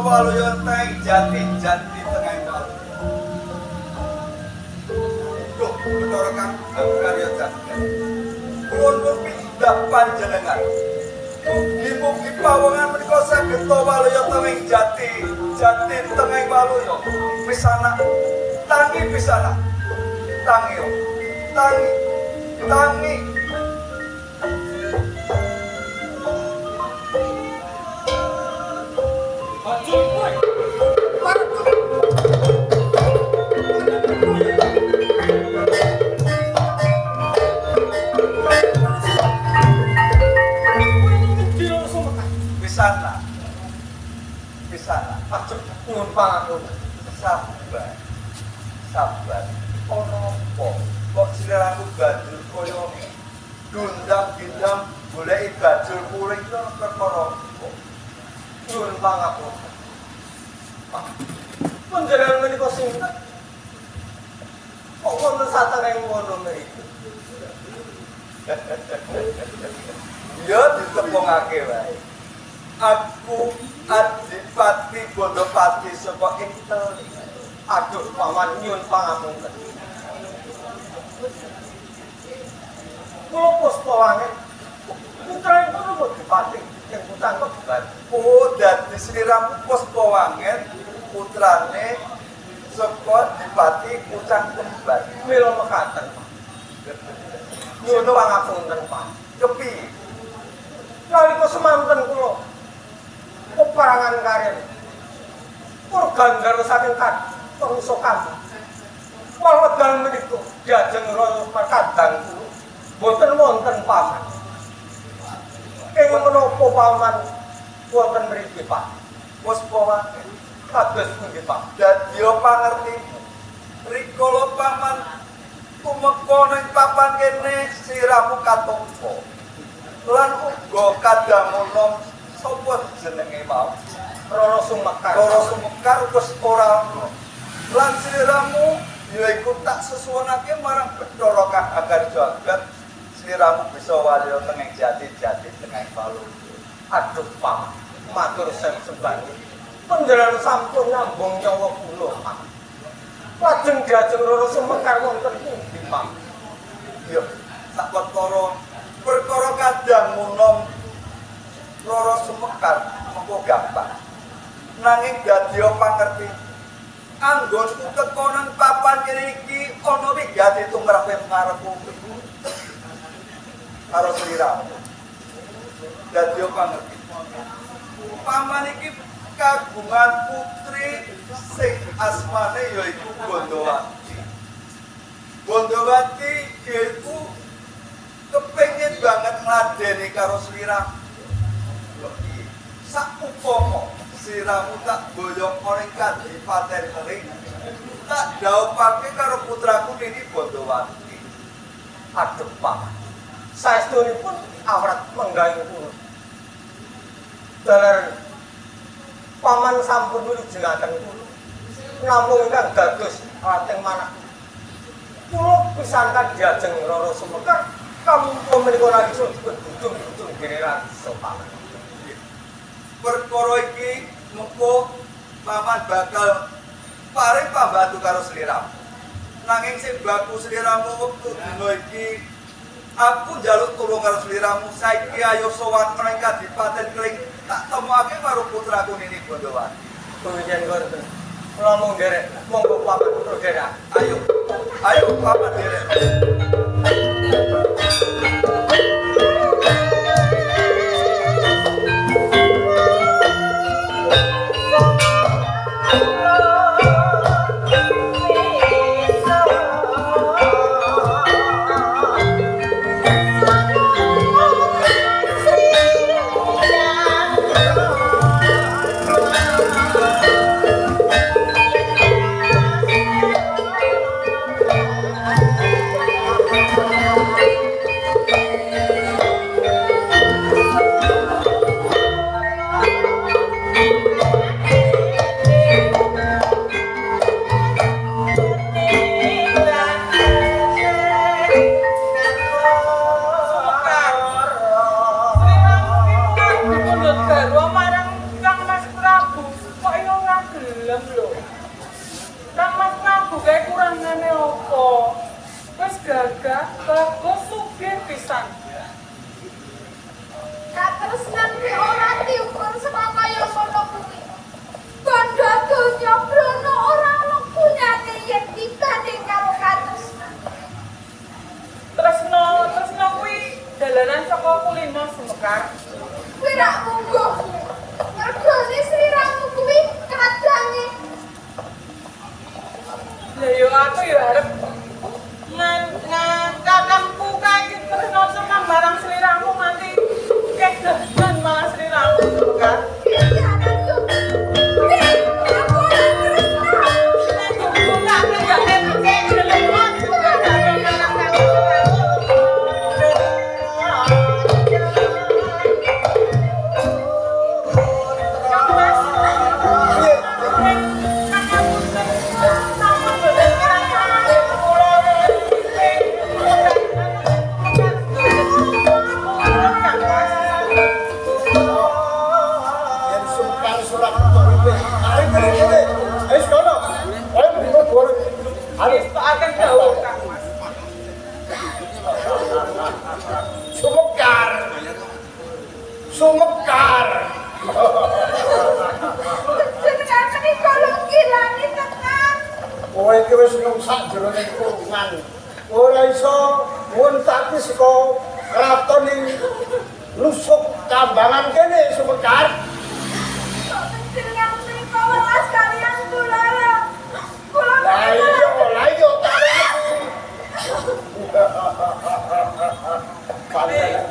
waluya teng jati-jati tengah walu. Duh, Bathara Kang karya jagat. Kula nuwun pindhah panjenengan. Mugi-mugi pawongan menika saged waluya teng jati tengah waluya. Pisana tangi pisana. Tangi. Pisana. Aduh, nyuwun pangapunten. Sabar. Ono apa? Kok sliramu banjur kaya dundang-dindang goleki bajul kuring to perkara apa? Nyuwun pangapunten. Panjenengan menika sinten? Kok wonten satengahing ngono mriku? Ya ditepungake wae. Aku Adipati Gondopati saka Intel. Aduh, paman nyuwun pangapunten. Kula Puspawangen putra kula kok dipati yang utang kok dibati. Oh, dadi sliramu Puspawangen putrane saka Dipati Kucang Kembar. Mila mekaten, Pak. Nyuwun pangapunten, Pak. Kepiye? Nalika semanten kula peperangan karen Purgandara saking Tongsokan. Wewedal menika diajeng Raya Makadang kula boten wonten paman. Ing menapa paman wonten mriki, Pak? Puspawangen Kados pundi, Pak? dadi pangertimu. Rikala paman tumeka ning papan kene siramu katompo. Lan uga kadhamono sapa jenenge mau? Rara Sumekar. Rara Sumekar wis ora ana. Lan sliramu yaiku tak sesuwunake marang Bathara Kang Agar Jagat. Sliramu bisa waluya tenging jati-jati tengah walu. Aduh, Pak. Matur sembah. Panjenengan sampun nyambung nyawa kula, Pak. Lajeng diajeng Rara Sumekar wonten pundi, Pak? Ya, sak perkara kadang munom Rara Sumekar mengko gampang. Nanging dadi pangerti. Anggonku teko nang papan kene iki ana wigati tumrap ngarepku. Karo sliramu. Dadi pangerti. Paman iki kagungan putri sing asmane yaiku Gondowati. Gondowati yaiku kepengin banget ngladeni karo sliramu. Sak upama sliramu tak boyong ning Kadipaten Kering, tak dhawuhake karo putraku Nini Gondowati. Aduh, Pak. Saestunipun awrat menggaing kula. Dalar paman sampun wilujengaken kula. Namung ingkang dados lateng manah. Kula pisankan diajeng Rara Sumekar, kamangka menika lagi dudung-dudung generasi sopaman. Perkara iki mengko paman bakal paring pambantu karo sliramu. Nanging sing baku sliramu wektu dina iki aku njaluk tulung karo sliramu saiki ayo sowan menyang Kadipaten Kering tak temokake karo putraku Nini Gondowati. Pujian wonten. Kula mung derek, monggo paman putra derek. Ayo paman derek. Warga bagus sugih pisan. Katresnan ki ora diukur saka kaya ngono kuwi. Bandha donya brono ora ana gunane yen dibanding karo katresnan. Tresno kuwi dalanan saka kulino Sumekar. Kuwi rak mungguh. Mergone sliramu kuwi kadange. Lah yo aku yo arep kakangku kae iki tresno seneng barang sliramu nganti kedadan malah sliramu Sumekar. Piyanan yo. Aku ora tresno. Nek kudu tak ngene iki lemot juga karo kakangku. Yen sungkan surat uripe. Ayo kene. Wis kono. Ayo mriko boro. Ayo akan dawuh Kang Mas. Sumekar. Sumekar. Jenengan menika lungkilane tenan. Kowe iki wis nang sak jerone kurungan. Ora iso nguntati saka kraton ing lusuk kambangan kene Sumekar. Jenengan menika welas kalian kula. Kula Lah iya tak aku. Kalian